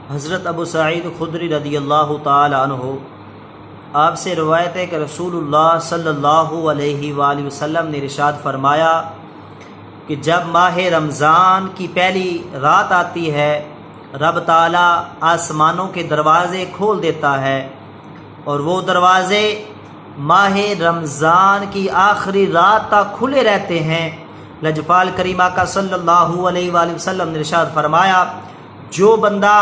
حضرت ابو سعید خدری رضی اللہ تعالی عنہ آپ سے روایت ہے کہ رسول اللہ صلی اللہ علیہ وآلہ وسلم نے ارشاد فرمایا کہ جب ماہ رمضان کی پہلی رات آتی ہے رب تعالیٰ آسمانوں کے دروازے کھول دیتا ہے اور وہ دروازے ماہ رمضان کی آخری رات تک کھلے رہتے ہیں۔ لجپال کریمہ کا صلی اللہ علیہ وآلہ وسلم نے ارشاد فرمایا جو بندہ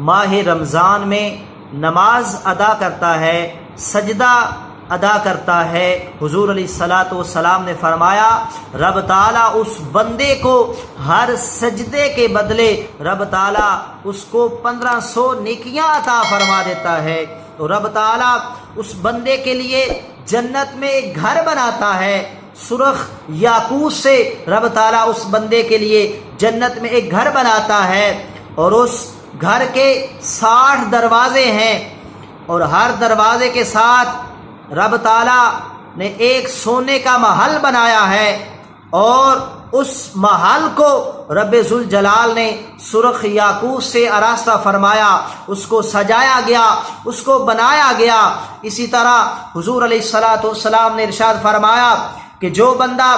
ماہ رمضان میں نماز ادا کرتا ہے، سجدہ ادا کرتا ہے، حضور علیہ الصلاۃ والسلام نے فرمایا رب تعالیٰ اس بندے کو ہر سجدے کے بدلے رب تعالیٰ اس کو 1500 نیکیاں عطا فرما دیتا ہے۔ تو رب تعالیٰ اس بندے کے لیے جنت میں ایک گھر بناتا ہے، سرخ یاقوت سے رب تعالیٰ اس بندے کے لیے جنت میں ایک گھر بناتا ہے اور اس گھر کے 60 دروازے ہیں اور ہر دروازے کے ساتھ رب تعالیٰ نے ایک سونے کا محل بنایا ہے اور اس محل کو رب ذوالجلال نے سرخ یاقوت سے آراستہ فرمایا، اس کو سجایا گیا، اس کو بنایا گیا۔ اسی طرح حضور علیہ الصلاۃ والسلام نے ارشاد فرمایا کہ جو بندہ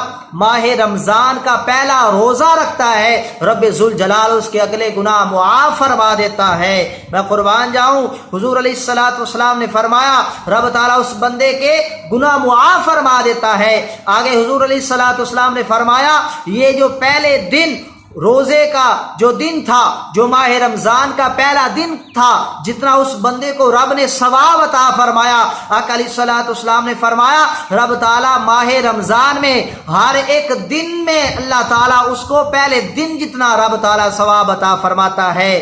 ماہ رمضان کا پہلا روزہ رکھتا ہے رب ذوالجلال اس کے اگلے گناہ معاف فرما دیتا ہے۔ میں قربان جاؤں، حضور علیہ الصلاۃ والسلام نے فرمایا رب تعالیٰ اس بندے کے گناہ معاف فرما دیتا ہے۔ آگے حضور علیہ الصلاۃ والسلام نے فرمایا یہ جو پہلے دن روزے کا جو دن تھا، جو ماہ رمضان کا پہلا دن تھا، جتنا اس بندے کو رب نے ثواب عطا فرمایا، آقا علیہ الصلوۃ والسلام نے فرمایا رب تعالیٰ ماہ رمضان میں ہر ایک دن میں اللہ تعالیٰ اس کو پہلے دن جتنا رب تعالیٰ ثواب عطا فرماتا ہے۔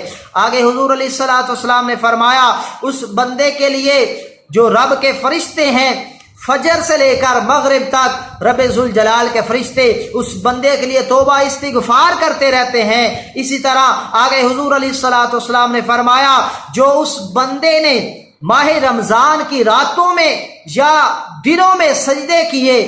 آگے حضور علیہ الصلوۃ والسلام نے فرمایا اس بندے کے لیے جو رب کے فرشتے ہیں فجر سے لے کر مغرب تک رب ذوالجلال کے فرشتے اس بندے کے لیے توبہ استغفار کرتے رہتے ہیں۔ اسی طرح آگے حضور علیہ الصلوۃ والسلام نے فرمایا جو اس بندے نے ماہ رمضان کی راتوں میں یا دنوں میں سجدے کیے،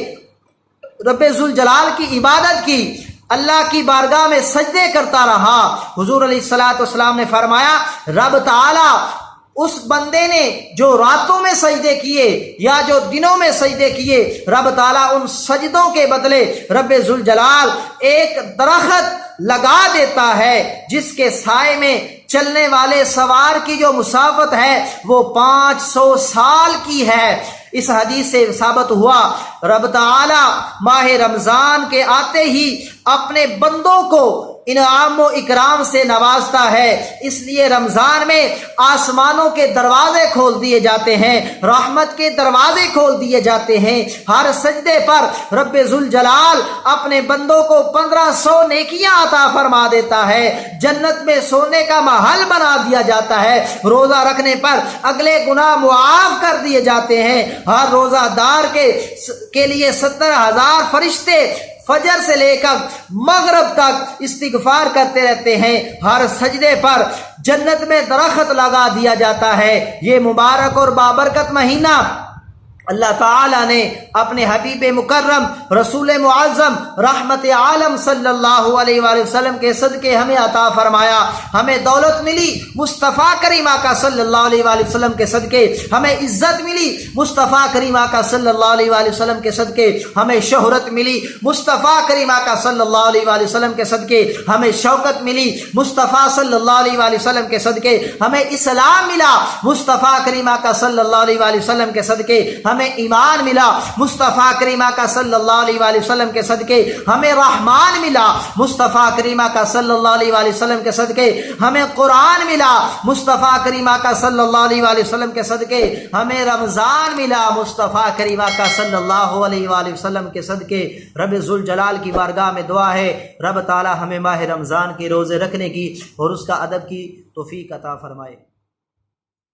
رب ذوالجلال کی عبادت کی، اللہ کی بارگاہ میں سجدے کرتا رہا، حضور علیہ الصلوۃ والسلام نے فرمایا رب تعالیٰ اس بندے نے جو راتوں میں سجدے کیے یا جو دنوں میں سجدے کیے، رب تعالیٰ ان سجدوں کے بدلے رب ذوالجلال ایک درخت لگا دیتا ہے جس کے سائے میں چلنے والے سوار کی جو مسافت ہے وہ 500 سال کی ہے۔ اس حدیث سے ثابت ہوا رب تعالیٰ ماہ رمضان کے آتے ہی اپنے بندوں کو انعام و اکرام سے نوازتا ہے، اس لیے رمضان میں آسمانوں کے دروازے کھول دیے جاتے ہیں، رحمت کے دروازے کھول دیے جاتے ہیں۔ ہر سجدے پر رب ذوالجلال اپنے بندوں کو 1500 نیکیاں عطا فرما دیتا ہے، جنت میں سونے کا محل بنا دیا جاتا ہے، روزہ رکھنے پر اگلے گناہ معاف کر دیے جاتے ہیں۔ ہر روزہ دار کے لیے 70,000 فرشتے فجر سے لے کر مغرب تک استغفار کرتے رہتے ہیں۔ ہر سجدے پر جنت میں درخت لگا دیا جاتا ہے۔ یہ مبارک اور بابرکت مہینہ اللہ تعالیٰ نے اپنے حبیب مکرم رسول معظم رحمت عالم صلی اللہ علیہ وآلہ وسلم کے صدقے ہمیں عطا فرمایا۔ ہمیں دولت ملی مصطفیٰ کریمہ کا صلی اللہ علیہ وآلہ وسلم کے صدقے، ہمیں عزت ملی مصطفیٰ کریمہ کا صلی اللہ علیہ وآلہ وسلم کے صدقے، ہمیں شہرت ملی مصطفیٰ کریمہ کا صلی اللہ علیہ وآلہ وسلم کے صدقے، ہمیں شوکت ملی مصطفیٰ صلی اللہ علیہ وآلہ وسلم کے صدقے، ہمیں اسلام ملا مصطفیٰ کریمہ کا صلی اللہ علیہ وآلہ وسلم کے صدقے، ہمیں ایمان ملا مصطفیٰ کریمہ کا صلی اللہ علیہ وآلہ وسلم کے صدقے، ہمیں رحمان ملا مصطفیٰ کریمہ کا صلی اللہ علیہ وآلہ وسلم کے صدقے، ہمیں قرآن ملا مصطفیٰ کریمہ کا صلی اللہ علیہ وآلہ وسلم کے صدقے، ہمیں رمضان ملا مصطفیٰ کریمہ کا صلی اللہ علیہ وآلہ وسلم کے صدقے۔ رب ذوالجلال کی بارگاہ میں دعا ہے رب تعالی ہمیں ماہ رمضان کے روزے رکھنے کی اور اس کا ادب کی توفیق عطا فرمائے۔